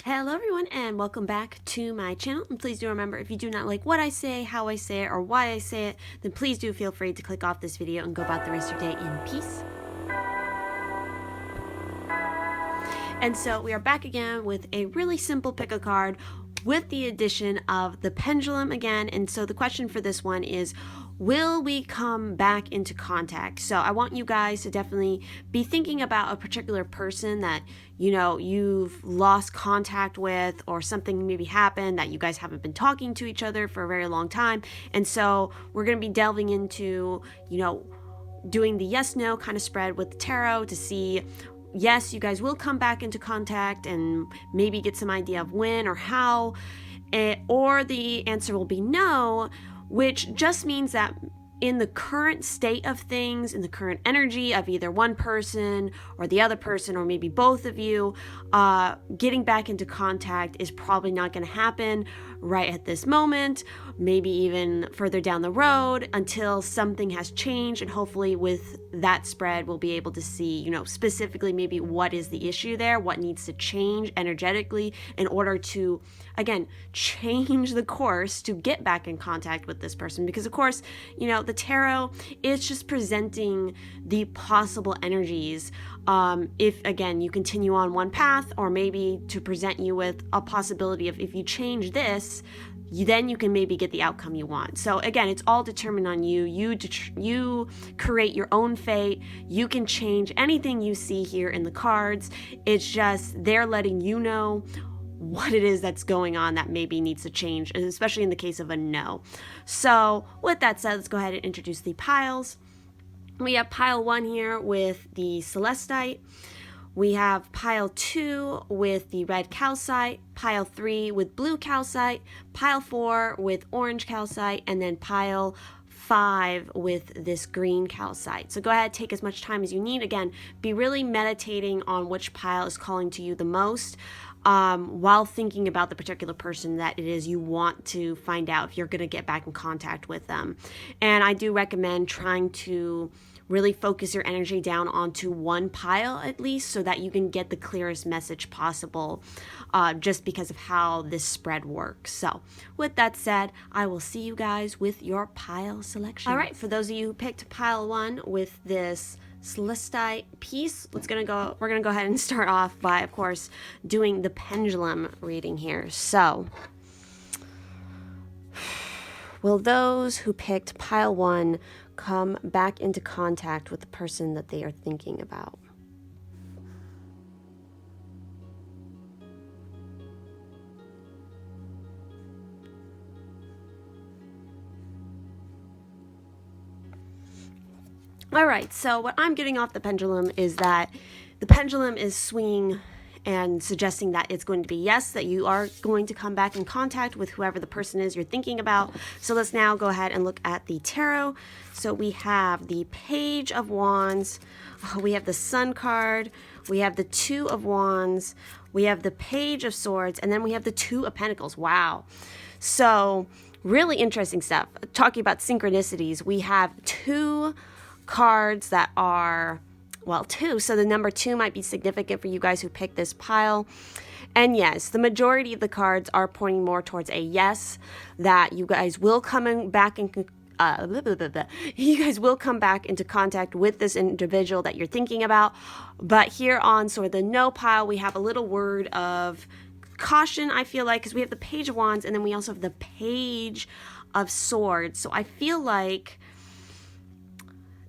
Hello everyone and welcome back to my channel, and please do remember, if you do not like what I say, how I say it, or why I say it, then please do feel free to click off this video and go about the rest of your day in peace. And so we are back again with a really simple pick a card with the addition of the pendulum again. And so the question for this one is, will we come back into contact? So I want you guys to definitely be thinking about a particular person that, you know, you've lost contact with, or something maybe happened that you guys haven't been talking to each other for a very long time. And so we're going to be delving into, you know, doing the yes-no kind of spread with the tarot to see, yes, you guys will come back into contact and maybe get some idea of when or how, or the answer will be no, which just means that in the current state of things, in the current energy of either one person or the other person, or maybe both of you, getting back into contact is probably not going to happen right at this moment, maybe even further down the road, until something has changed. And hopefully with that spread, we'll be able to see, you know, specifically maybe what is the issue there, what needs to change energetically in order to, again, change the course to get back in contact with this person. Because of course, you know, the tarot is just presenting the possible energies. If again, you continue on one path, or maybe to present you with a possibility of, if you change this, then you can maybe get the outcome you want. So again, it's all determined on you. You create your own fate. You can change anything you see here in the cards. It's just they're letting you know what it is that's going on that maybe needs to change, especially in the case of a no. So with that said, let's go ahead and introduce the piles. We have pile 1 here with the celestite. We have pile 2 with the red calcite, pile 3 with blue calcite, pile 4 with orange calcite, and then pile 5 with this green calcite. So go ahead, take as much time as you need. Again, be really meditating on which pile is calling to you the most, while thinking about the particular person that it is you want to find out if you're going to get back in contact with them. And I do recommend trying to really focus your energy down onto one pile at least, so that you can get the clearest message possible, just because of how this spread works. So with that said, I will see you guys with your pile selection. All right, for those of you who picked pile 1 with this celestite piece, we're gonna go ahead and start off by, of course, doing the pendulum reading here. So will those who picked pile 1 come back into contact with the person that they are thinking about? All right, so what I'm getting off the pendulum is that the pendulum is swinging and suggesting that it's going to be yes, that you are going to come back in contact with whoever the person is you're thinking about. So let's now go ahead and look at the tarot. So we have the Page of Wands, we have the Sun card, we have the Two of Wands, we have the Page of Swords, and then we have the Two of Pentacles. Wow. So really interesting stuff. Talking about synchronicities, we have 2 cards that are, well, 2, so the number 2 might be significant for you guys who picked this pile. And yes, the majority of the cards are pointing more towards a yes, that you guys will come back in you guys will come back into contact with this individual that you're thinking about. But here on sort of the no pile, we have a little word of caution, I feel like, because we have the Page of Wands, and then we also have the Page of Swords. So I feel like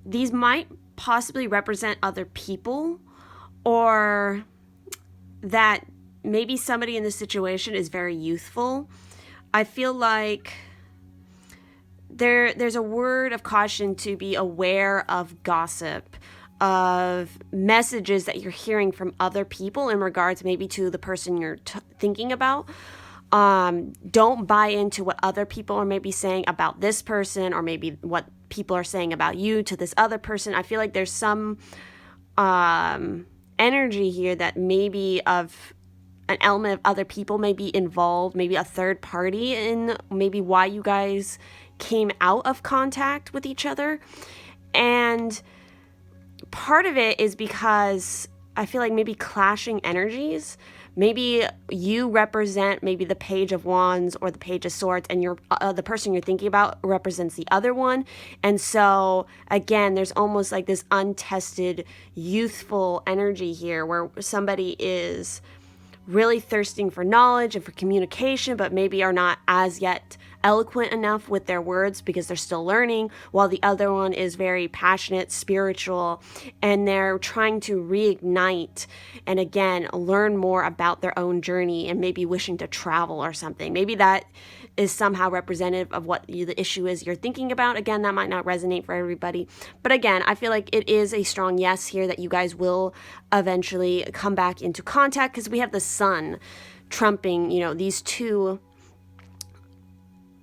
these might possibly represent other people, or that maybe somebody in this situation is very youthful. I feel like there's a word of caution to be aware of gossip, of messages that you're hearing from other people in regards maybe to the person you're thinking about. Don't buy into what other people are maybe saying about this person, or maybe what people are saying about you to this other person. I feel like there's some energy here that maybe of an element of other people may be involved, maybe a third party in maybe why you guys came out of contact with each other. And part of it is because I feel like maybe clashing energies, maybe you represent maybe the Page of Wands or the Page of Swords, and you're the person you're thinking about represents the other one. And so again, there's almost like this untested youthful energy here where somebody is really thirsting for knowledge and for communication, but maybe are not as yet eloquent enough with their words because they're still learning, while the other one is very passionate, spiritual, and they're trying to reignite and again learn more about their own journey and maybe wishing to travel or something. Maybe that is somehow representative of what the issue is you're thinking about. Again, that might not resonate for everybody, but again, I feel like it is a strong yes here that you guys will eventually come back into contact, because we have the Sun trumping, you know, these two.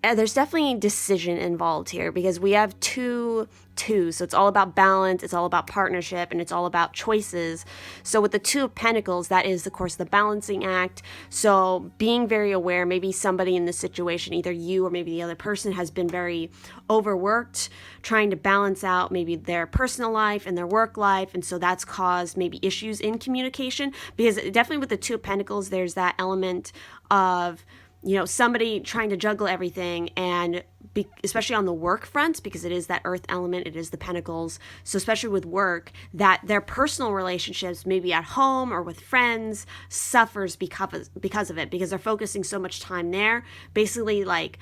There's definitely decision involved here because we have two, so it's all about balance, it's all about partnership, and it's all about choices. So with the Two of Pentacles, that is, of course, the balancing act. So being very aware, maybe somebody in this situation, either you or maybe the other person, has been very overworked, trying to balance out maybe their personal life and their work life, and so that's caused maybe issues in communication, because definitely with the Two of Pentacles, there's that element of, you know, somebody trying to juggle everything, and especially on the work front, because it is that earth element, it is the pentacles. So especially with work, that their personal relationships, maybe at home or with friends, suffers because of it, because they're focusing so much time there. Basically, like,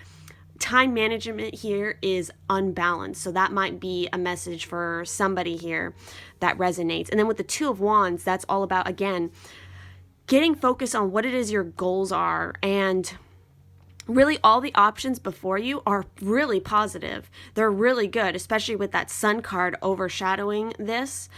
time management here is unbalanced. So that might be a message for somebody here that resonates. And then with the Two of Wands, that's all about, again, getting focused on what it is your goals are, and really all the options before you are really positive. They're really good, especially with that Sun card overshadowing this.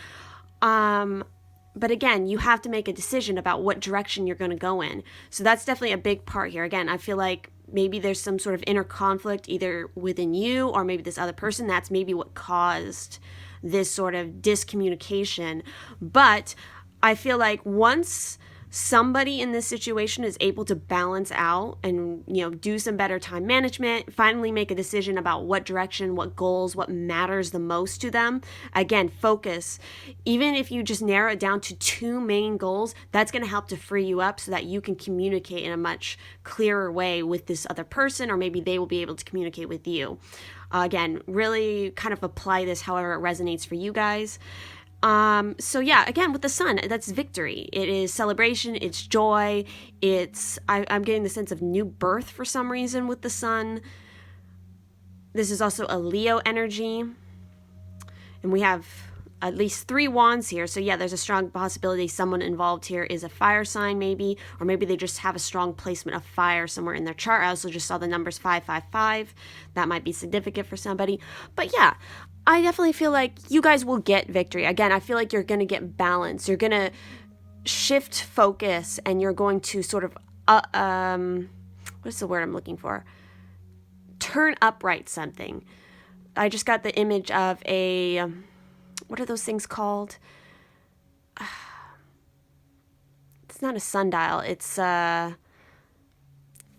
But again, you have to make a decision about what direction you're going to go in. So that's definitely a big part here. Again, I feel like maybe there's some sort of inner conflict either within you or maybe this other person. That's maybe what caused this sort of discommunication. But I feel like once somebody in this situation is able to balance out and, you know, do some better time management, finally make a decision about what direction, what goals, what matters the most to them. Again, focus. Even if you just narrow it down to two main goals, that's going to help to free you up so that you can communicate in a much clearer way with this other person, or maybe they will be able to communicate with you. Again, really kind of apply this however it resonates for you guys. So yeah, again, with the Sun, that's victory. It is celebration. It's joy. I'm getting the sense of new birth for some reason with the Sun. This is also a Leo energy. And we have at least 3 wands here. So yeah, there's a strong possibility someone involved here is a fire sign maybe, or maybe they just have a strong placement of fire somewhere in their chart. I also just saw the numbers 555. That might be significant for somebody. But yeah, I definitely feel like you guys will get victory. Again, I feel like you're going to get balance. You're going to shift focus, and you're going to sort of, what's the word I'm looking for? Turn upright something. I just got the image of a, what are those things called? It's not a sundial. It's,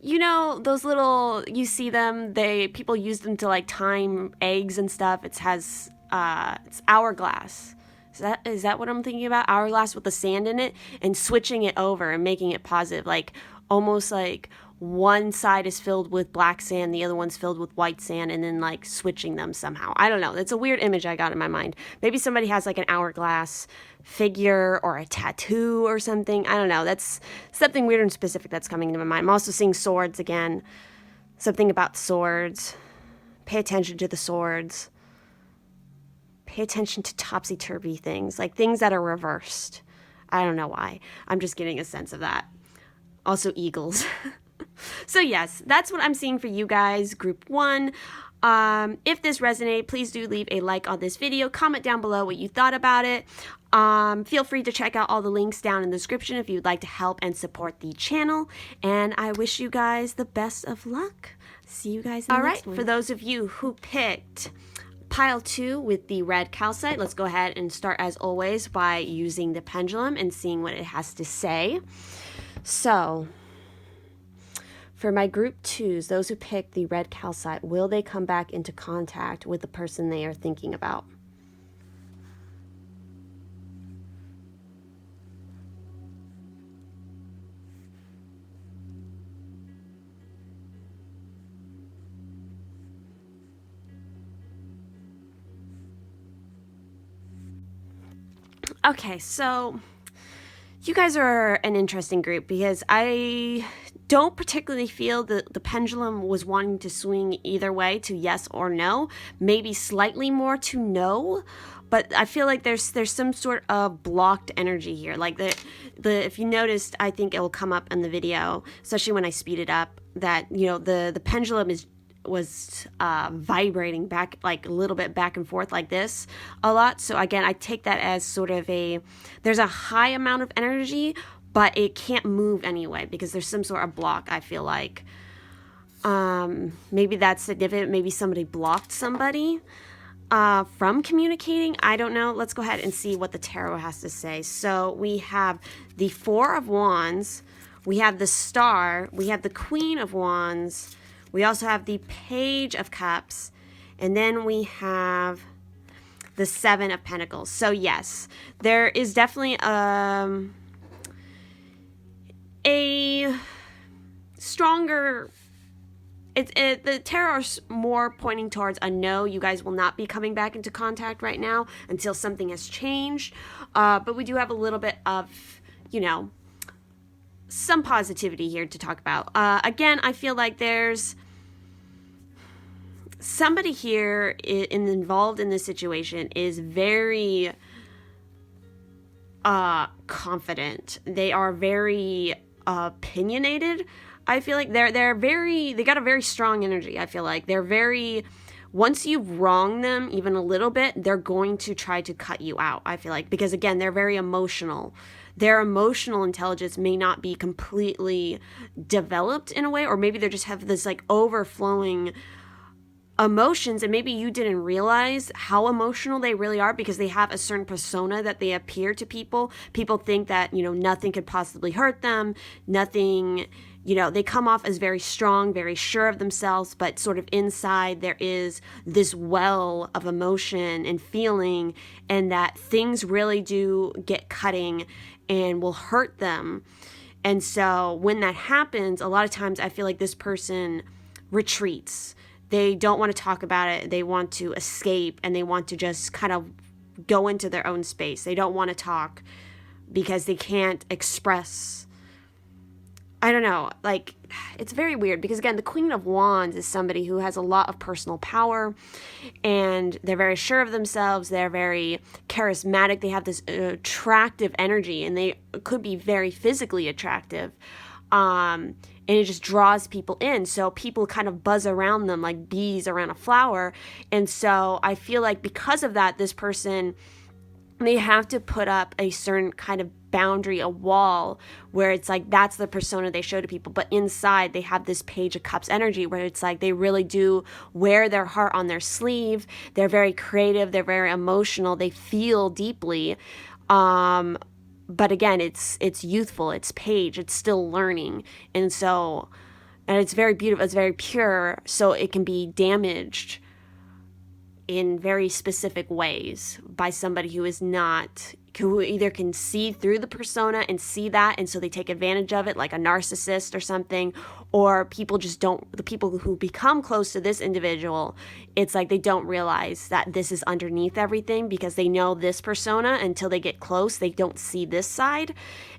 you know, those little, you see them, people use them to like time eggs and stuff. It's hourglass. Is that what I'm thinking about? Hourglass with the sand in it, and switching it over and making it positive, like almost like one side is filled with black sand, the other one's filled with white sand, and then like switching them somehow. I don't know. It's a weird image I got in my mind. Maybe somebody has like an hourglass figure or a tattoo or something. I don't know. That's something weird and specific that's coming into my mind. I'm also seeing swords again. Something about swords. Pay attention to the swords. Pay attention to topsy-turvy things, like things that are reversed. I don't know why. I'm just getting a sense of that. Also eagles. So yes, that's what I'm seeing for you guys, group 1. If this resonated, please do leave a like on this video. Comment down below what you thought about it. Feel free to check out all the links down in the description if you'd like to help and support the channel. And I wish you guys the best of luck. See you guys in the next one. For those of you who picked pile 2 with the red calcite, let's go ahead and start as always by using the pendulum and seeing what it has to say. So, for my group 2s, those who picked the red calcite, will they come back into contact with the person they are thinking about? Okay, so you guys are an interesting group because I don't particularly feel that the pendulum was wanting to swing either way, to yes or no, maybe slightly more to no, but I feel like there's some sort of blocked energy here. Like the if you noticed, I think it will come up in the video, especially when I speed it up, that the pendulum was vibrating back, like a little bit back and forth like this a lot. So again, I take that as sort of there's a high amount of energy, but it can't move anyway because there's some sort of block, I feel like. Maybe that's significant. Maybe somebody blocked somebody from communicating. I don't know. Let's go ahead and see what the tarot has to say. So we have the Four of Wands, we have the Star, we have the Queen of Wands, we also have the Page of Cups, and then we have the Seven of Pentacles. So yes, there is definitely a stronger... the tarot is more pointing towards a no. You guys will not be coming back into contact right now until something has changed. But we do have a little bit of, some positivity here to talk about. Again, I feel like there's somebody here involved in this situation is very confident. They are very opinionated. I feel like they got a very strong energy. I feel like they're very, once you wrong them even a little bit, they're going to try to cut you out, I feel like, because again, they're very emotional. Their emotional intelligence may not be completely developed in a way, or maybe they just have this like overflowing emotions, and maybe you didn't realize how emotional they really are because they have a certain persona that they appear to people. People think that, nothing could possibly hurt them, nothing, they come off as very strong, very sure of themselves, but sort of inside there is this well of emotion and feeling, and that things really do get cutting and will hurt them. And so when that happens, a lot of times I feel like this person retreats. They don't want to talk about it. They want to escape, and they want to just kind of go into their own space. They don't want to talk because they can't express. I don't know. Like, it's very weird because, again, the Queen of Wands is somebody who has a lot of personal power, and they're very sure of themselves. They're very charismatic. They have this attractive energy, and they could be very physically attractive. And it just draws people in. So people kind of buzz around them like bees around a flower. And so I feel like because of that, this person, they have to put up a certain kind of boundary, a wall, where it's like that's the persona they show to people. But inside they have this Page of Cups energy where it's like they really do wear their heart on their sleeve. They're very creative. They're very emotional. They feel deeply. But again, it's youthful, it's Page, it's still learning. And it's very beautiful, it's very pure, so it can be damaged in very specific ways by somebody who either can see through the persona and see that, and so they take advantage of it, like a narcissist or something, or the people who become close to this individual, it's like they don't realize that this is underneath everything because they know this persona. Until they get close, they don't see this side.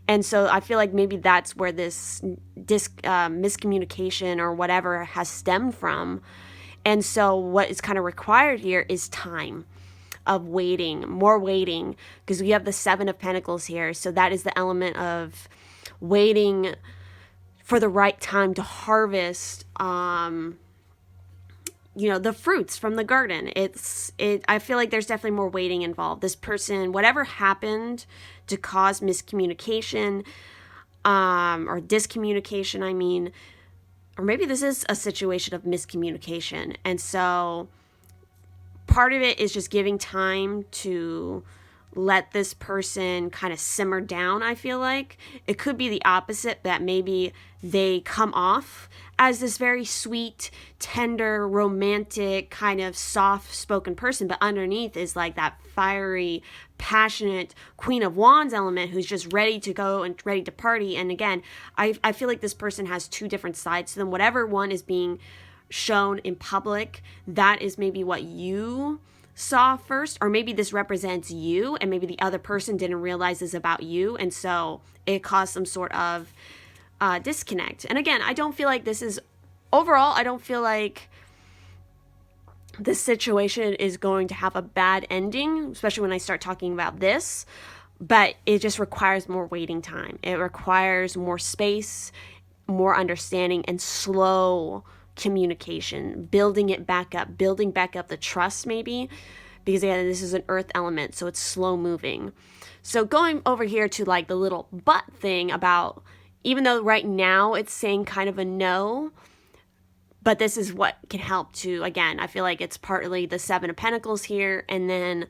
And so I feel like maybe that's where this miscommunication or whatever has stemmed from. And so what is kind of required here is time of waiting, more waiting, because we have the Seven of Pentacles here. So that is the element of waiting for the right time to harvest, the fruits from the garden. I feel like there's definitely more waiting involved. This person, whatever happened to cause miscommunication, or discommunication, I mean, or maybe this is a situation of miscommunication. And so part of it is just giving time to let this person kind of simmer down, I feel like. It could be the opposite, that maybe they come off as this very sweet, tender, romantic, kind of soft-spoken person, but underneath is like that fiery, passionate Queen of Wands element who's just ready to go and ready to party. And again, I feel like this person has two different sides to them. Whatever one is being shown in public, that is maybe what you saw first, or maybe this represents you and maybe the other person didn't realize this about you, and so it caused some sort of disconnect. And again, I don't feel like this is, overall, I don't feel like this situation is going to have a bad ending, especially when I start talking about this, but it just requires more waiting time. It requires more space, more understanding, and slow communication, building back up the trust, maybe, because again, this is an earth element, so it's slow moving. So going over here to like the little but thing about, even though right now it's saying kind of a no, but this is what can help to, again, I feel like it's partly the Seven of Pentacles here, and then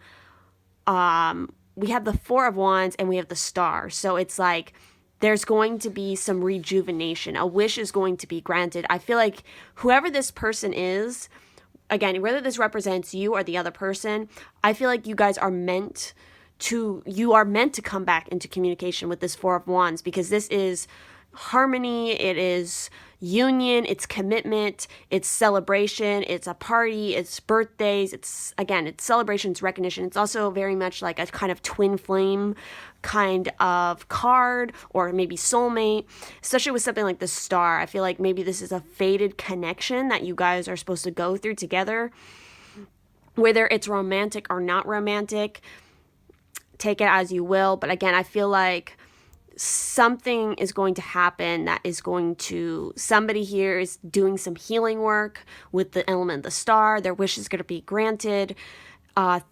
we have the Four of Wands and we have the Star. So it's like there's going to be some rejuvenation. A wish is going to be granted. I feel like whoever this person is, again, whether this represents you or the other person, I feel like you guys are meant to come back into communication with this Four of Wands, because this is harmony, it is union, it's commitment, it's celebration, it's a party, it's birthdays, it's celebration, it's recognition. It's also very much like a kind of twin flame kind of card, or maybe soulmate, especially with something like the Star. I feel like maybe this is a fated connection that you guys are supposed to go through together, whether it's romantic or not romantic. Take it as you will, but again, I feel like something is going to happen that is going to, somebody here is doing some healing work with the element of the Star. Their wish is going to be granted.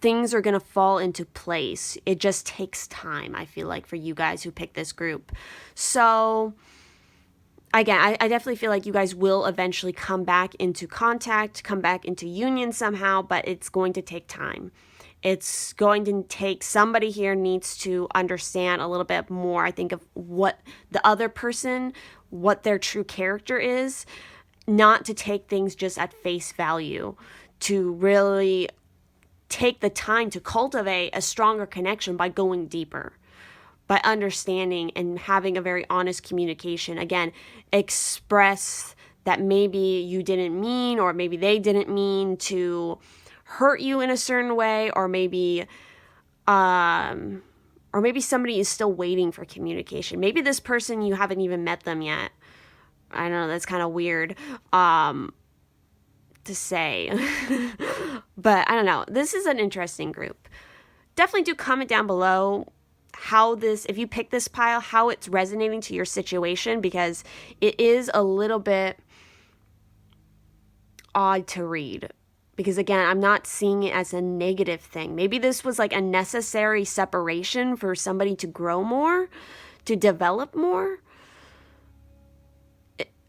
Things are going to fall into place. It just takes time, I feel like, for you guys who pick this group. So again, I definitely feel like you guys will eventually come back into contact, come back into union somehow, but it's going to take time. It's going to take, somebody here needs to understand a little bit more, I think, of what the other person, what their true character is, not to take things just at face value, to really take the time to cultivate a stronger connection by going deeper, by understanding and having a very honest communication. Again, express that maybe you didn't mean, or maybe they didn't mean to hurt you in a certain way, or maybe somebody is still waiting for communication. Maybe this person, you haven't even met them yet. I don't know, that's kind of weird to say. But I don't know. This is an interesting group. Definitely do comment down below how this, if you pick this pile, how it's resonating to your situation, because it is a little bit odd to read. Because again, I'm not seeing it as a negative thing. Maybe this was like a necessary separation for somebody to grow more, to develop more.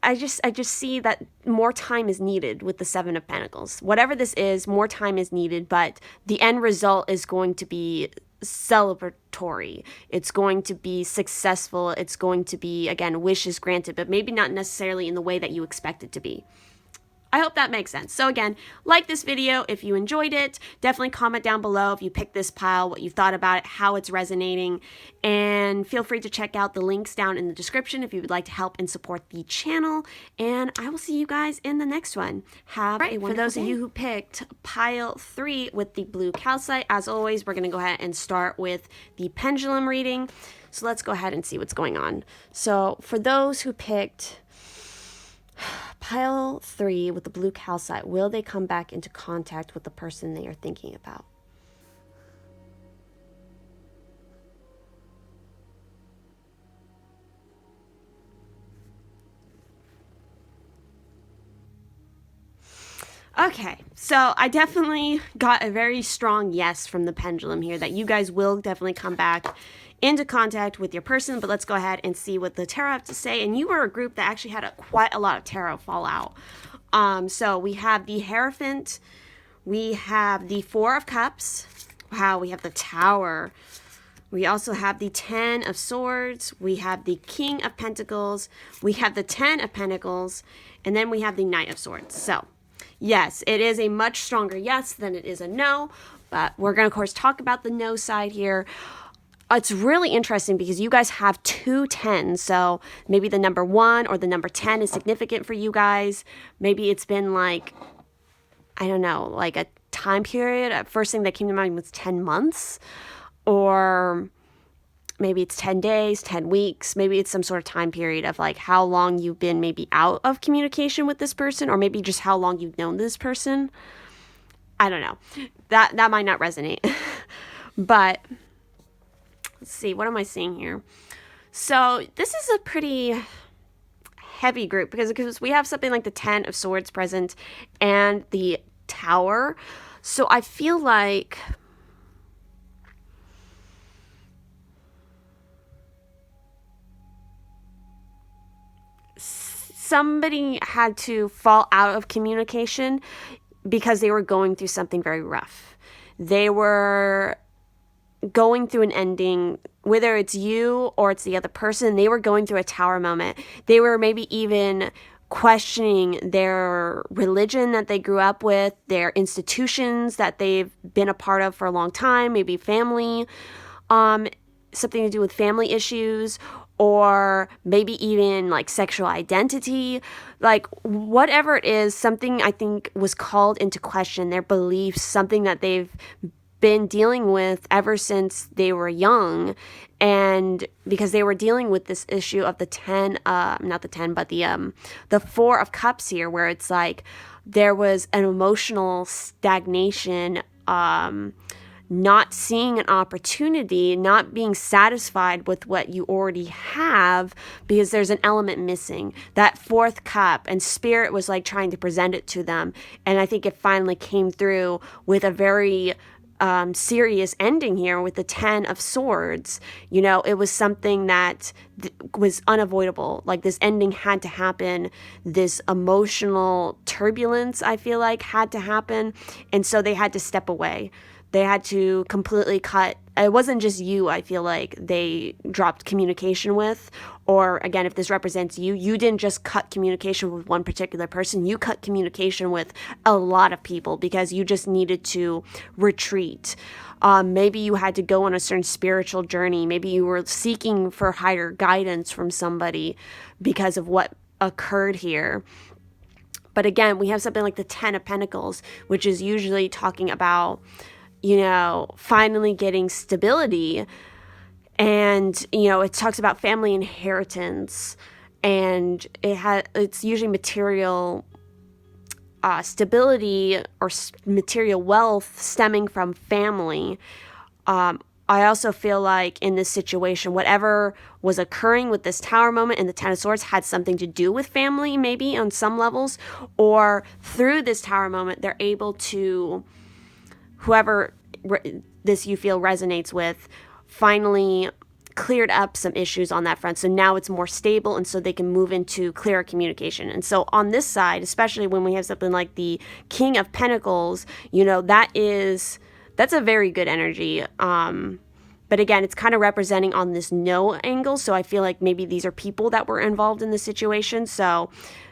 I just see that more time is needed with the Seven of Pentacles. Whatever this is, more time is needed, but the end result is going to be celebratory. It's going to be successful. It's going to be, again, wishes granted, but maybe not necessarily in the way that you expect it to be. I hope that makes sense. So again, like this video if you enjoyed it. Definitely comment down below if you picked this pile, what you thought about it, how it's resonating. And feel free to check out the links down in the description if you would like to help and support the channel. And I will see you guys in the next one. Have a wonderful day. For those of you who picked pile 3 with the blue calcite, as always, we're going to go ahead and start with the pendulum reading. So let's go ahead and see what's going on. So for those who picked pile 3 with the blue calcite, will they come back into contact with the person they are thinking about? Okay, so I definitely got a very strong yes from the pendulum here, that you guys will definitely come back into contact with your person. But let's go ahead and see what the tarot have to say. And you were a group that actually had quite a lot of tarot fall out. So we have the Hierophant, we have the Four of Cups, wow, we have the Tower, we also have the Ten of Swords, we have the King of Pentacles, we have the Ten of Pentacles, and then we have the Knight of Swords. So yes, it is a much stronger yes than it is a no, but we're going to, of course, talk about the no side here. It's really interesting because you guys have 2 10s, so maybe the number 1 or the number 10 is significant for you guys. Maybe it's been like, I don't know, like time period. First thing that came to mind was 10 months, or maybe it's 10 days, 10 weeks. Maybe it's some sort of time period of like how long you've been maybe out of communication with this person, or maybe just how long you've known this person. I don't know. That might not resonate. But let's see, what am I seeing here? So this is a pretty heavy group because we have something like the 10 of Swords present and the Tower. So I feel like somebody had to fall out of communication because they were going through something very rough. They were going through an ending, whether it's you or it's the other person. They were going through a Tower moment. They were maybe even questioning their religion that they grew up with, their institutions that they've been a part of for a long time, maybe family, something to do with family issues, or maybe even like sexual identity, like whatever it is, something I think was called into question, their beliefs, something that they've been dealing with ever since they were young. And because they were dealing with this issue of the 10, not the 10, but the 4 of Cups here, where it's like there was an emotional stagnation, not seeing an opportunity, not being satisfied with what you already have because there's an element missing. That 4th cup, and Spirit was like trying to present it to them. And I think it finally came through with a very serious ending here with the 10 of Swords. You know, it was something that was unavoidable. Like this ending had to happen. This emotional turbulence, I feel like, had to happen. And so they had to step away. They had to completely cut. It wasn't just you, I feel like, they dropped communication with. Or again, if this represents you, you didn't just cut communication with one particular person. You cut communication with a lot of people because you just needed to retreat. Maybe you had to go on a certain spiritual journey. Maybe you were seeking for higher guidance from somebody because of what occurred here. But again, we have something like the 10 of Pentacles, which is usually talking about, you know, finally getting stability. And, you know, it talks about family inheritance, and it's usually material stability or material wealth stemming from family. I also feel like in this situation, whatever was occurring with this Tower moment and the 10 of Swords had something to do with family, maybe on some levels, or through this Tower moment, they're able to, whoever this you feel resonates with, finally cleared up some issues on that front. So now it's more stable, and so they can move into clearer communication. And so on this side, especially when we have something like the King of Pentacles, you know, that's a very good energy. But again, it's kind of representing on this no angle. So I feel like maybe these are people that were involved in the situation. So,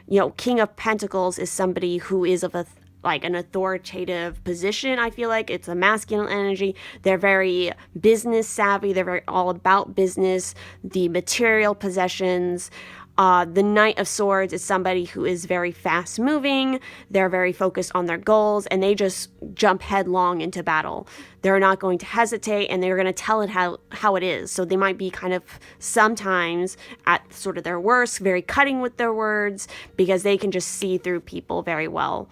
you know, King of Pentacles is somebody who is of an authoritative position. I feel like it's a masculine energy. They're very business savvy. They're very all about business, the material possessions. The Knight of Swords is somebody who is very fast moving. They're very focused on their goals, and they just jump headlong into battle. They're not going to hesitate, and they're going to tell it how it is. So they might be kind of sometimes at sort of their worst, very cutting with their words, because they can just see through people very well,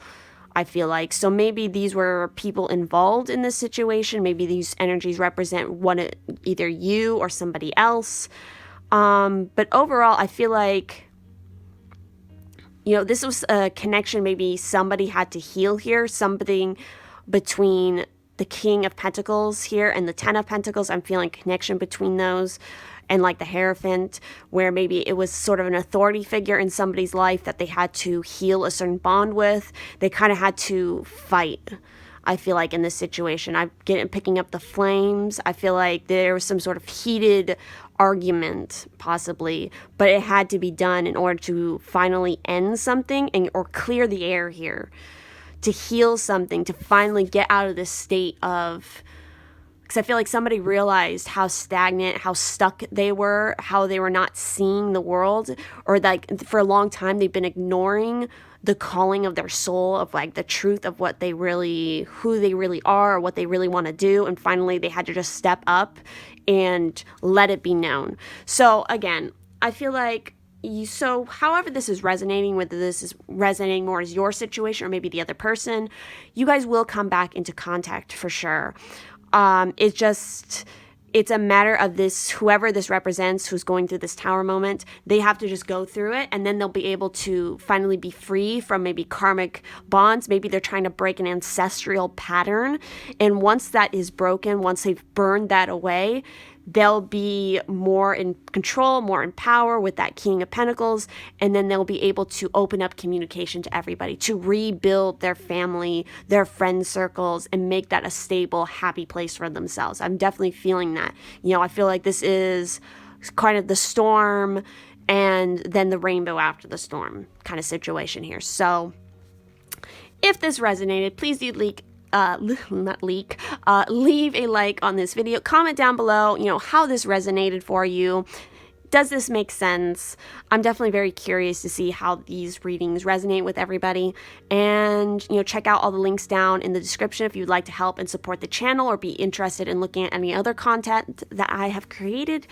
I feel like. So maybe these were people involved in this situation. Maybe these energies represent either you or somebody else. But overall, I feel like, you know, this was a connection maybe somebody had to heal here, something between the King of Pentacles here and the 10 of Pentacles. I'm feeling connection between those, and like the Hierophant, where maybe it was sort of an authority figure in somebody's life that they had to heal a certain bond with. They kind of had to fight, I feel like, in this situation. I'm picking up the flames. I feel like there was some sort of heated argument, possibly, but it had to be done in order to finally end something or clear the air here, to heal something, to finally get out of this state of because I feel like somebody realized how stagnant, how stuck they were, how they were not seeing the world, or like for a long time they've been ignoring the calling of their soul, of like the truth of what they really, who they really are, or what they really want to do. And finally they had to just step up and let it be known. So again, I feel like so however this is resonating, whether this is resonating more as your situation or maybe the other person, you guys will come back into contact for sure. It's a matter of this, whoever this represents, who's going through this tower moment, they have to just go through it, and then they'll be able to finally be free from maybe karmic bonds. Maybe they're trying to break an ancestral pattern, and once that is broken, once they've burned that away, they'll be more in control, more in power with that King of Pentacles, and then they'll be able to open up communication to everybody, to rebuild their family, their friend circles, and make that a stable, happy place for themselves. I'm definitely feeling that. You know, I feel like this is kind of the storm and then the rainbow after the storm kind of situation here. So if this resonated, please do leave a like on this video. Comment down below, you know, how this resonated for you. Does this make sense? I'm definitely very curious to see how these readings resonate with everybody. And, you know, check out all the links down in the description if you'd like to help and support the channel or be interested in looking at any other content that I have created.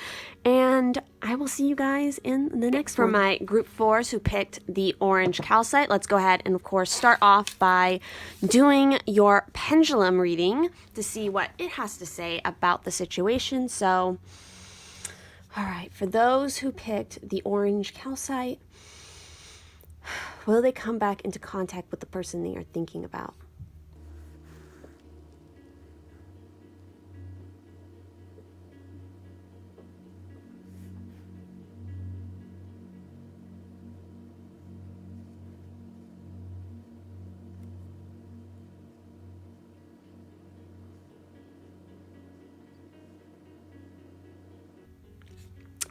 And I will see you guys in the next one. For my group 4s who picked the orange calcite, let's go ahead and, of course, start off by doing your pendulum reading to see what it has to say about the situation. So, all right, for those who picked the orange calcite, will they come back into contact with the person they are thinking about?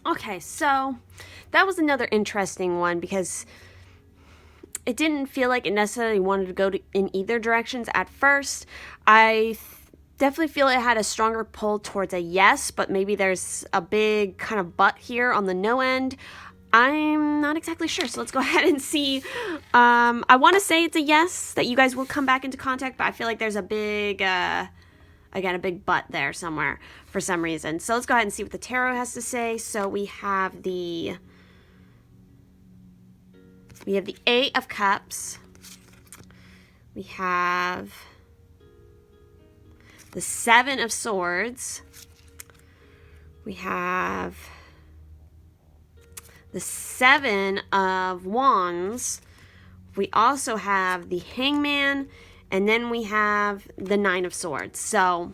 Okay, so that was another interesting one because it didn't feel like it necessarily wanted to go in either directions at first. I definitely feel it had a stronger pull towards a yes, but maybe there's a big kind of but here on the no end. I'm not exactly sure, so let's go ahead and see. I want to say it's a yes, that you guys will come back into contact, but I feel like there's a big... again, a big but there somewhere for some reason. So let's go ahead and see what the tarot has to say. So we have the Eight of Cups. We have the Seven of Swords. We have the Seven of Wands. We also have the Hangman. And then we have the Nine of Swords. So,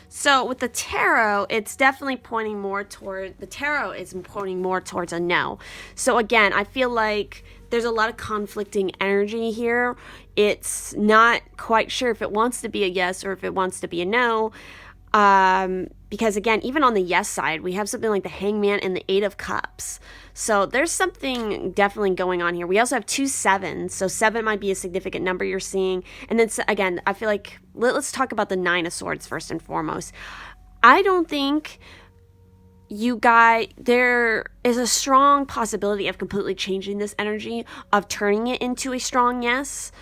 So with the tarot, it's definitely pointing more toward, the tarot is pointing more towards a no. So again, I feel like there's a lot of conflicting energy here. It's not quite sure if it wants to be a yes or if it wants to be a no. Because again, even on the yes side, we have something like the Hangman and the Eight of Cups. So there's something definitely going on here. We also have 2 sevens. So 7 might be a significant number you're seeing. And then again, I feel like, let's talk about the Nine of Swords first and foremost. I don't think there is a strong possibility of completely changing this energy, of turning it into a strong yes.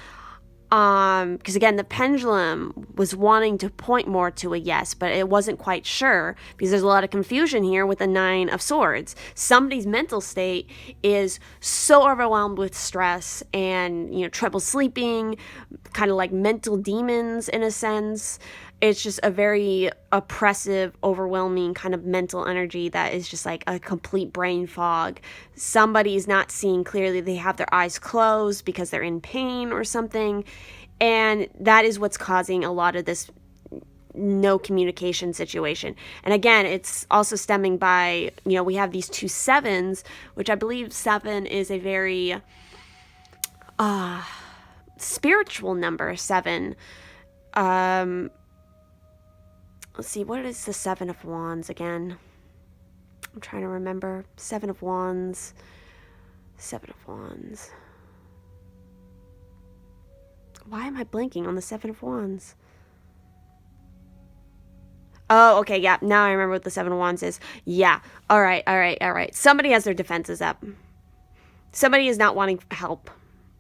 Because again, the pendulum was wanting to point more to a yes, but it wasn't quite sure because there's a lot of confusion here with the Nine of Swords. Somebody's mental state is so overwhelmed with stress and, you know, trouble sleeping, kind of like mental demons in a sense. It's just a very oppressive, overwhelming kind of mental energy that is just like a complete brain fog. Somebody's not seeing clearly. They have their eyes closed because they're in pain or something. And that is what's causing a lot of this no communication situation. And again, it's also stemming by, you know, we have these 2 sevens, which I believe 7 is a very spiritual number, 7. Let's see, what is the Seven of Wands again? I'm trying to remember. Seven of Wands. Why am I blanking on the Seven of Wands? Oh, okay, yeah. Now I remember what the Seven of Wands is. Yeah. All right. Somebody has their defenses up. Somebody is not wanting help.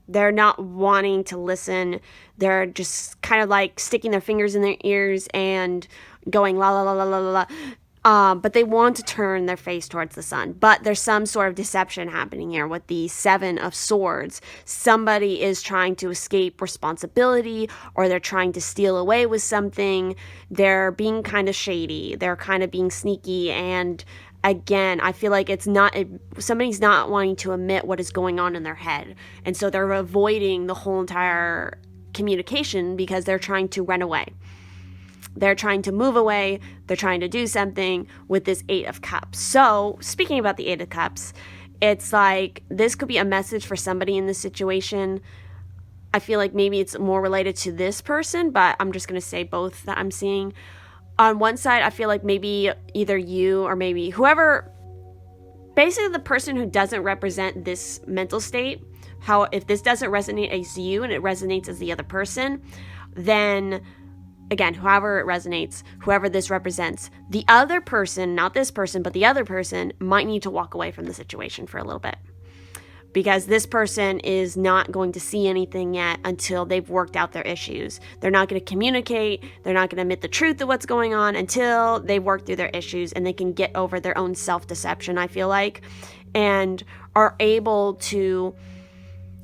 They're not wanting to listen. They're just kind of like sticking their fingers in their ears and going la la la la la la la. But they want to turn their face towards the sun. But there's some sort of deception happening here with the Seven of Swords. Somebody is trying to escape responsibility, or they're trying to steal away with something. They're being kind of shady. They're kind of being sneaky. And again, I feel like somebody's not wanting to admit what is going on in their head. And so they're avoiding the whole entire communication because they're trying to run away. They're trying to move away. They're trying to do something with this Eight of Cups. So, speaking about the Eight of Cups, it's like this could be a message for somebody in this situation. I feel like maybe it's more related to this person, but I'm just going to say both that I'm seeing. On one side, I feel like maybe either you or maybe whoever, basically the person who doesn't represent this mental state, if this doesn't resonate as you and it resonates as the other person, then again, however it resonates, whoever this represents, the other person, not this person, but the other person might need to walk away from the situation for a little bit. Because this person is not going to see anything yet until they've worked out their issues. They're not going to communicate. They're not going to admit the truth of what's going on until they work through their issues and they can get over their own self-deception, I feel like, and are able to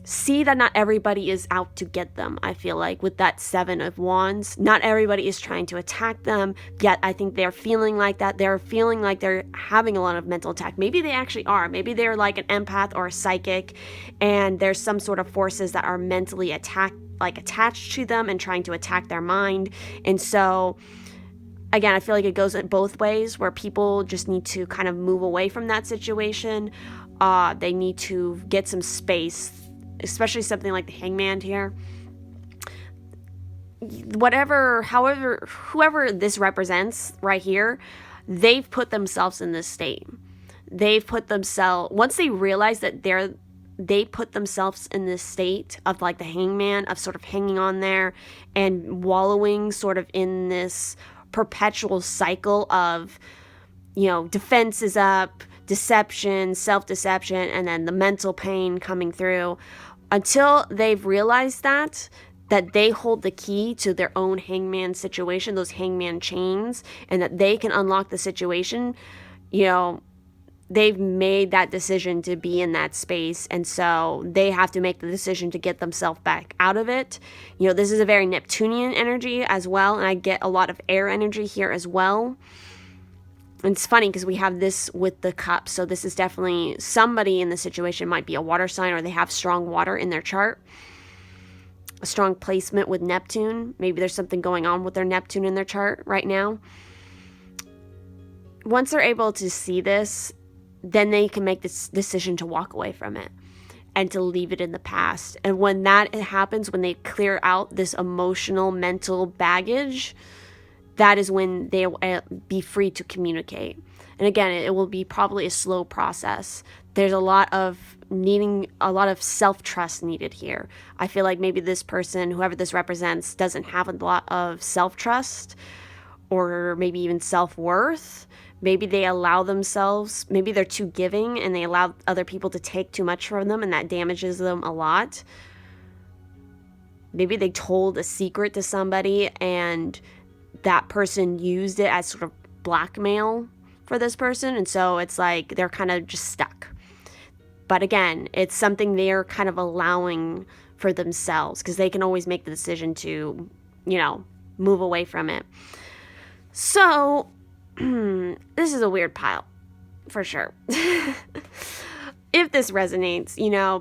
see that not everybody is out to get them. I feel like with that Seven of Wands, not everybody is trying to attack them, yet I think they're feeling like that. They're feeling like they're having a lot of mental attack. Maybe they actually are. Maybe they're like an empath or a psychic, and there's some sort of forces that are mentally attached to them and trying to attack their mind. And so again, I feel like it goes in both ways, where people just need to kind of move away from that situation. They need to get some space, especially something like the Hangman here. Whoever this represents right here, they've put themselves in this state. Once they realize that they put themselves in this state of like the Hangman, of sort of hanging on there and wallowing sort of in this perpetual cycle of, defense is up, deception, self-deception, and then the mental pain coming through. Until they've realized that they hold the key to their own Hangman situation, those Hangman chains, and that they can unlock the situation, they've made that decision to be in that space. And so they have to make the decision to get themselves back out of it. This is a very Neptunian energy as well. And I get a lot of air energy here as well. And it's funny because we have this with the cups. So this is definitely somebody in the situation might be a water sign, or they have strong water in their chart. A strong placement with Neptune. Maybe there's something going on with their Neptune in their chart right now. Once they're able to see this, then they can make this decision to walk away from it and to leave it in the past. And when that happens, when they clear out this emotional, mental baggage, that is when they will be free to communicate. And again, it will be probably a slow process. There's a lot of self-trust needed here. I feel like maybe this person, whoever this represents, doesn't have a lot of self-trust, or maybe even self-worth. Maybe they allow themselves, maybe they're too giving and they allow other people to take too much from them, and that damages them a lot. Maybe they told a secret to somebody and that person used it as sort of blackmail for this person, and so it's like they're kind of just stuck. But again, it's something they're kind of allowing for themselves, because they can always make the decision to, move away from it. So this is a weird pile for sure. If this resonates,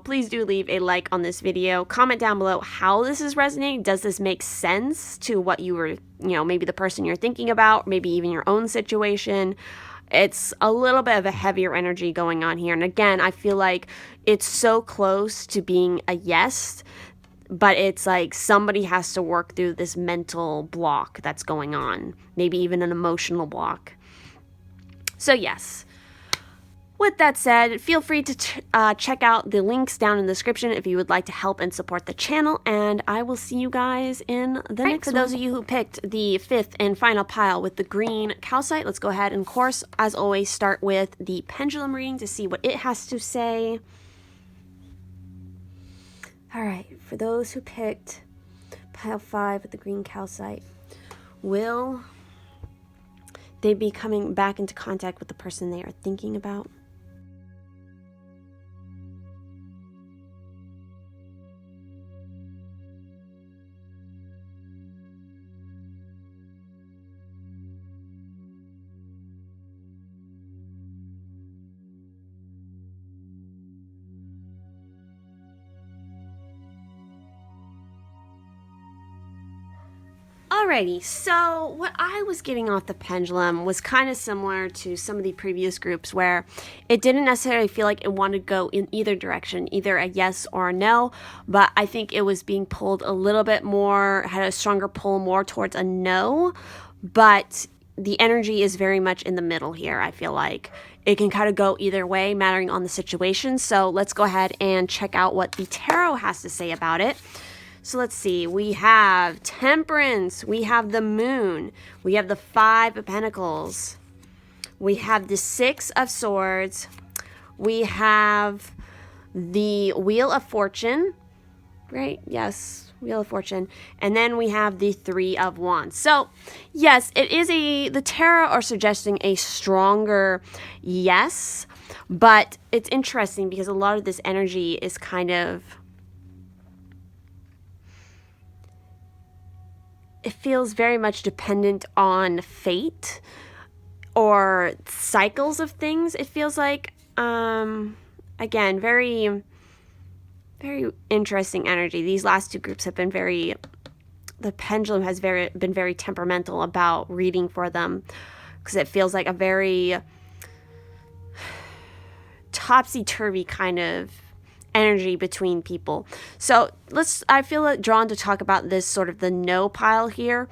please do leave a like on this video. Comment down below how this is resonating. Does this make sense to what you were, maybe the person you're thinking about, maybe even your own situation? It's a little bit of a heavier energy going on here. And again, I feel like it's so close to being a yes, but it's like somebody has to work through this mental block that's going on. Maybe even an emotional block. So yes. With that said, feel free to check out the links down in the description if you would like to help and support the channel, and I will see you guys in the next one. For those of you who picked the 5th and final pile with the green calcite, let's go ahead and, of course, as always, start with the pendulum reading to see what it has to say. All right, for those who picked pile 5 with the green calcite, will they be coming back into contact with the person they are thinking about? Alrighty, so what I was getting off the pendulum was kind of similar to some of the previous groups where it didn't necessarily feel like it wanted to go in either direction, either a yes or a no, but I think it was being pulled a little bit more, had a stronger pull more towards a no, but the energy is very much in the middle here. I feel like it can kind of go either way, mattering on the situation. So let's go ahead and check out what the tarot has to say about it. So let's see, we have Temperance, we have the Moon, we have the 5 of Pentacles, we have the 6 of Swords, we have the Wheel of Fortune, right? Yes, Wheel of Fortune. And then we have the 3 of Wands. So yes, it is the tarot are suggesting a stronger yes, but it's interesting because a lot of this energy is kind of, it feels very much dependent on fate or cycles of things. It feels like, again, very, very interesting energy. These last two groups have been the pendulum has been very temperamental about reading for them because it feels like a very topsy-turvy kind of energy between people. So I feel drawn to talk about this sort of the no pile here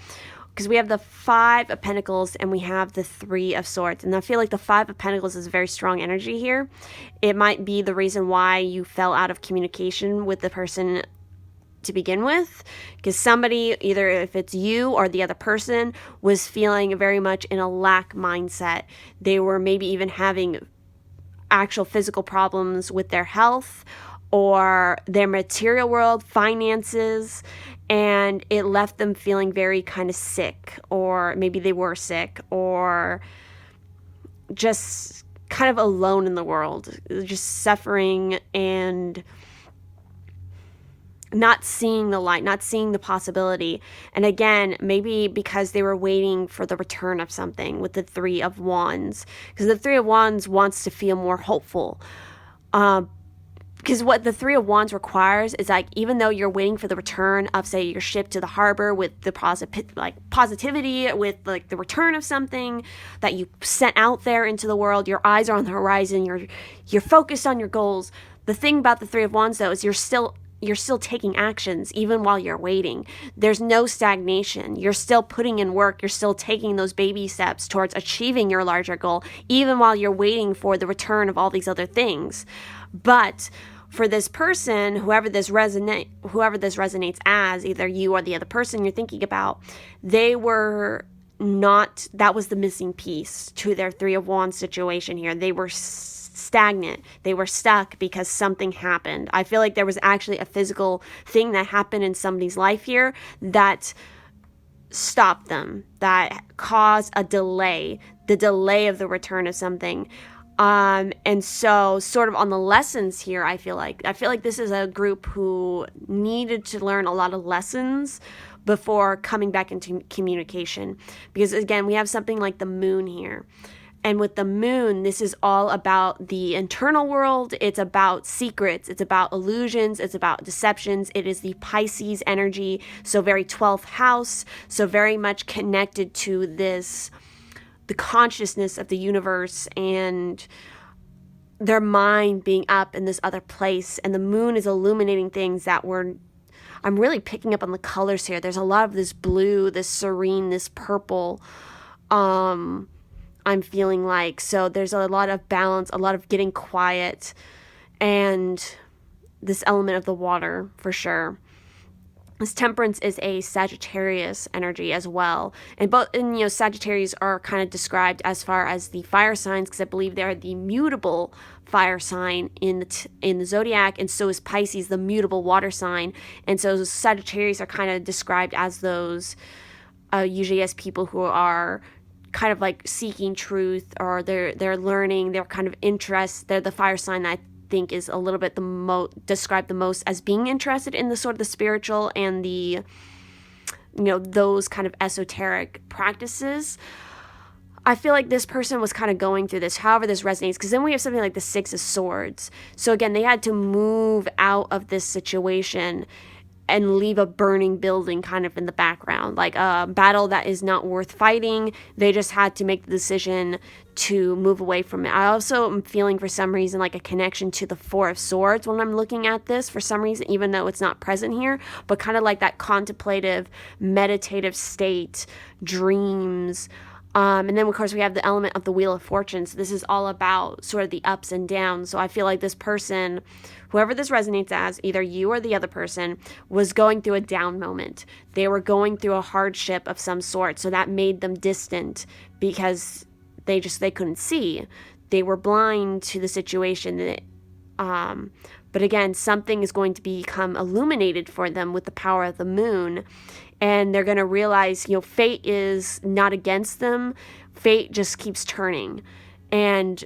because we have the 5 of Pentacles and we have the 3 of Swords, and I feel like the 5 of Pentacles is a very strong energy here. It might be the reason why you fell out of communication with the person to begin with, because somebody, either if it's you or the other person, was feeling very much in a lack mindset. They were maybe even having actual physical problems with their health or their material world, finances, and it left them feeling very kind of sick, or maybe they were sick, or just kind of alone in the world, just suffering and not seeing the light, not seeing the possibility. And again, maybe because they were waiting for the return of something with the 3 of Wands, because the 3 of Wands wants to feel more hopeful. Because what the 3 of Wands requires is, like, even though you're waiting for the return of, say, your ship to the harbor with the positivity, with like the return of something that you sent out there into the world, your eyes are on the horizon, you're focused on your goals. The thing about the 3 of Wands, though, is you're still taking actions even while you're waiting. There's no stagnation. You're still putting in work. You're still taking those baby steps towards achieving your larger goal, even while you're waiting for the return of all these other things. But for this person, whoever this resonates as, either you or the other person you're thinking about, they were not, that was the missing piece to their 3 of Wands situation here. They were stagnant. They were stuck because something happened. I feel like there was actually a physical thing that happened in somebody's life here that stopped them, that caused a delay, the delay of the return of something. And so sort of on the lessons here, I feel like this is a group who needed to learn a lot of lessons before coming back into communication. Because again, we have something like the Moon here. And with the Moon, this is all about the internal world. It's about secrets. It's about illusions. It's about deceptions. It is the Pisces energy. So very 12th house. So very much connected to this, the consciousness of the universe and their mind being up in this other place. And the Moon is illuminating things that I'm really picking up on the colors here. There's a lot of this blue, this serene, this purple, I'm feeling like. So there's a lot of balance, a lot of getting quiet, and this element of the water for sure. This Temperance is a Sagittarius energy as well. And Sagittarius are kind of described as far as the fire signs, because I believe they're the mutable fire sign in the zodiac, and so is Pisces, the mutable water sign. And so Sagittarius are kind of described as those, usually as people who are kind of like seeking truth, or they're learning, they're kind of interest. They're the fire sign that I think is a little bit described the most as being interested in the sort of the spiritual and the, those kind of esoteric practices. I feel like this person was kind of going through this, however this resonates, because then we have something like the Six of Swords. So again, they had to move out of this situation and leave a burning building kind of in the background, like a battle that is not worth fighting. They just had to make the decision to move away from it. I also am feeling for some reason like a connection to the Four of Swords when I'm looking at this for some reason, even though it's not present here, but kind of like that contemplative, meditative state, dreams. And then, of course, we have the element of the Wheel of Fortune. So this is all about sort of the ups and downs. So I feel like this person, whoever this resonates as, either you or the other person, was going through a down moment. They were going through a hardship of some sort. So that made them distant because they couldn't see. They were blind to the situation. But again, something is going to become illuminated for them with the power of the moon. And they're going to realize, fate is not against them. Fate just keeps turning. And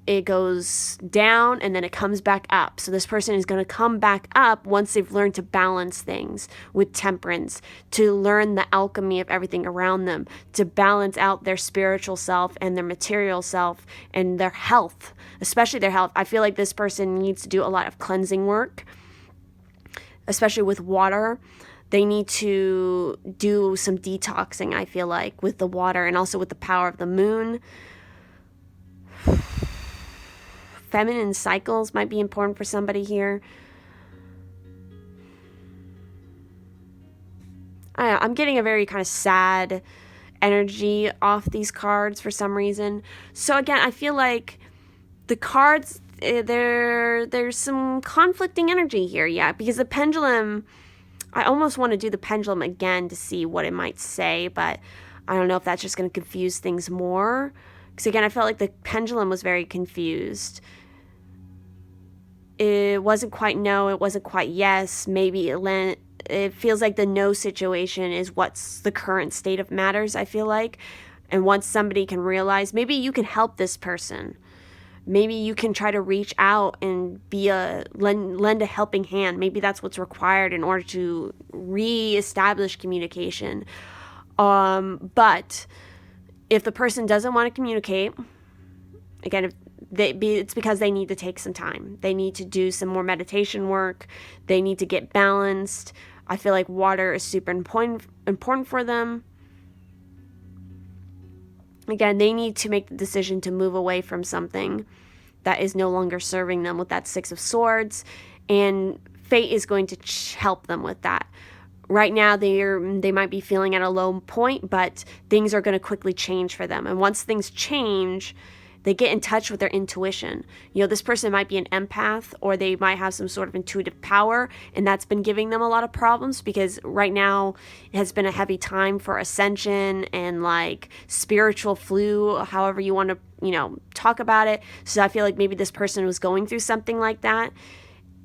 it goes down and then it comes back up. So this person is going to come back up once they've learned to balance things with temperance, to learn the alchemy of everything around them, to balance out their spiritual self and their material self and their health, especially their health. I feel like this person needs to do a lot of cleansing work, especially with water. They need to do some detoxing, I feel like, with the water and also with the power of the moon. Feminine cycles might be important for somebody here. I'm getting a very kind of sad energy off these cards for some reason. So again, I feel like the cards, there's some conflicting energy here, yeah, because the pendulum, I almost want to do the pendulum again to see what it might say, but I don't know if that's just going to confuse things more. Because again, I felt like the pendulum was very confused. It wasn't quite no, it wasn't quite yes. Maybe it feels like the no situation is what's the current state of matters, I feel like. And once somebody can realize, maybe you can help this person. Maybe you can try to reach out and lend a helping hand. Maybe that's what's required in order to reestablish communication. But if the person doesn't want to communicate, again, it's because they need to take some time. They need to do some more meditation work. They need to get balanced. I feel like water is super important for them. Again, they need to make the decision to move away from something that is no longer serving them with that Six of Swords. And fate is going to help them with that. Right now, they might be feeling at a low point, but things are going to quickly change for them. And once things change, they get in touch with their intuition. This person might be an empath, or they might have some sort of intuitive power, and that's been giving them a lot of problems because right now it has been a heavy time for ascension and like spiritual flu, however you want to, talk about it. So I feel like maybe this person was going through something like that,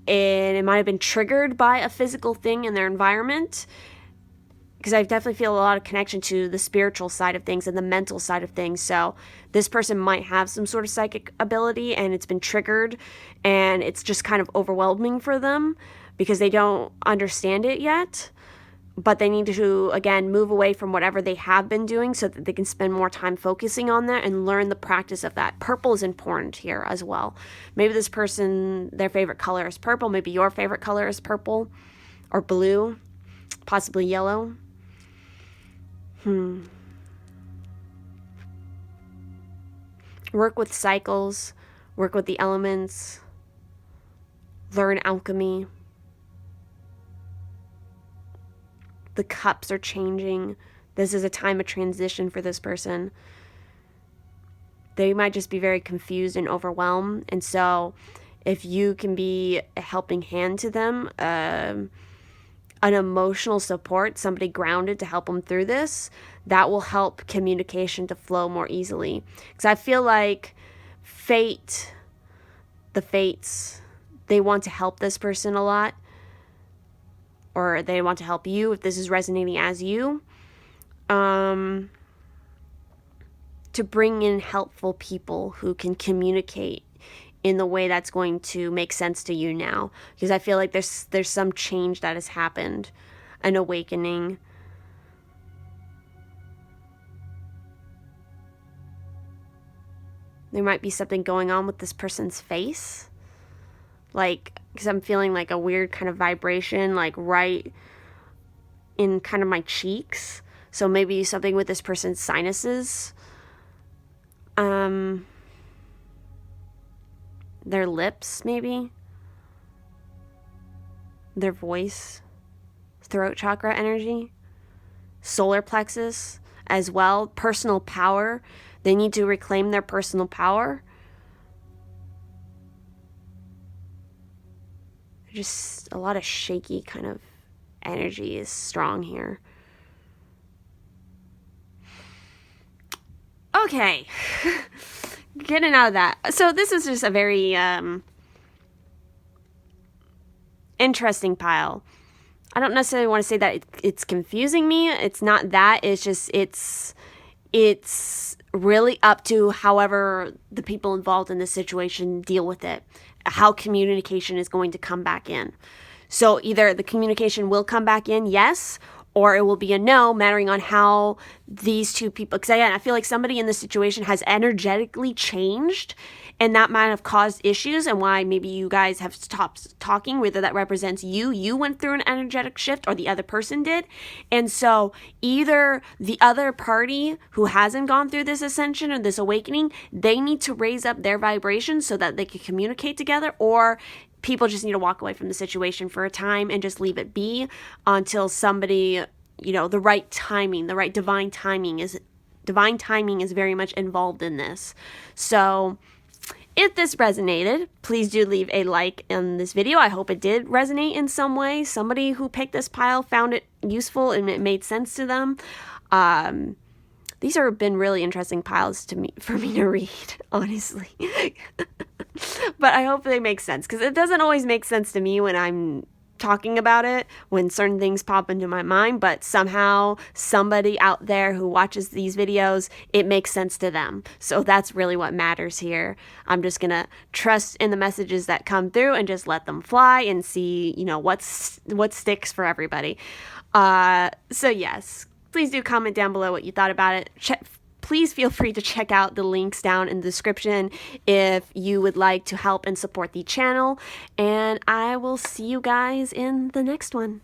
and it might have been triggered by a physical thing in their environment. Because I definitely feel a lot of connection to the spiritual side of things and the mental side of things. So this person might have some sort of psychic ability and it's been triggered and it's just kind of overwhelming for them because they don't understand it yet. But they need to, again, move away from whatever they have been doing so that they can spend more time focusing on that and learn the practice of that. Purple is important here as well. Maybe this person, their favorite color is purple. Maybe your favorite color is purple or blue, possibly yellow. Work with cycles, work with the elements, learn alchemy. The cups are changing. This is a time of transition for this person. they might just be very confused and overwhelmed. And so if you can be a helping hand to them, an emotional support, somebody grounded to help them through this, that will help communication to flow more easily. Because I feel like the fates, they want to help this person a lot, or they want to help you if this is resonating as you, to bring in helpful people who can communicate in the way that's going to make sense to you now. Because I feel like there's some change that has happened, an awakening. There might be something going on with this person's face. Like, because I'm feeling like a weird kind of vibration, like right in kind of my cheeks. So maybe something with this person's sinuses. Their lips, maybe. Their voice. Throat chakra energy. Solar plexus as well. Personal power. They need to reclaim their personal power. Just a lot of shaky kind of energy is strong here. Okay. Getting out of that. So this is just a very interesting pile. I don't necessarily want to say that it's confusing me. It's not that. It's just, it's really up to however the people involved in this situation deal with it, how communication is going to come back in. So either the communication will come back in, yes, or it will be a no, mattering on how these two people, because again, I feel like somebody in this situation has energetically changed, and that might have caused issues, and why maybe you guys have stopped talking, whether that represents you went through an energetic shift, or the other person did. And so either the other party who hasn't gone through this ascension or this awakening, they need to raise up their vibration so that they can communicate together, or people just need to walk away from the situation for a time and just leave it be until somebody, the right timing, the right divine timing is very much involved in this. So if this resonated, please do leave a like in this video. I hope it did resonate in some way. Somebody who picked this pile found it useful and it made sense to them. These have been really interesting piles for me to read, honestly. But I hope they make sense, because it doesn't always make sense to me when I'm talking about it, when certain things pop into my mind, but somehow somebody out there who watches these videos, it makes sense to them. So that's really what matters here. I'm just gonna trust in the messages that come through and just let them fly and see, what sticks for everybody. So yes, please do comment down below what you thought about it. Please feel free to check out the links down in the description if you would like to help and support the channel. And I will see you guys in the next one.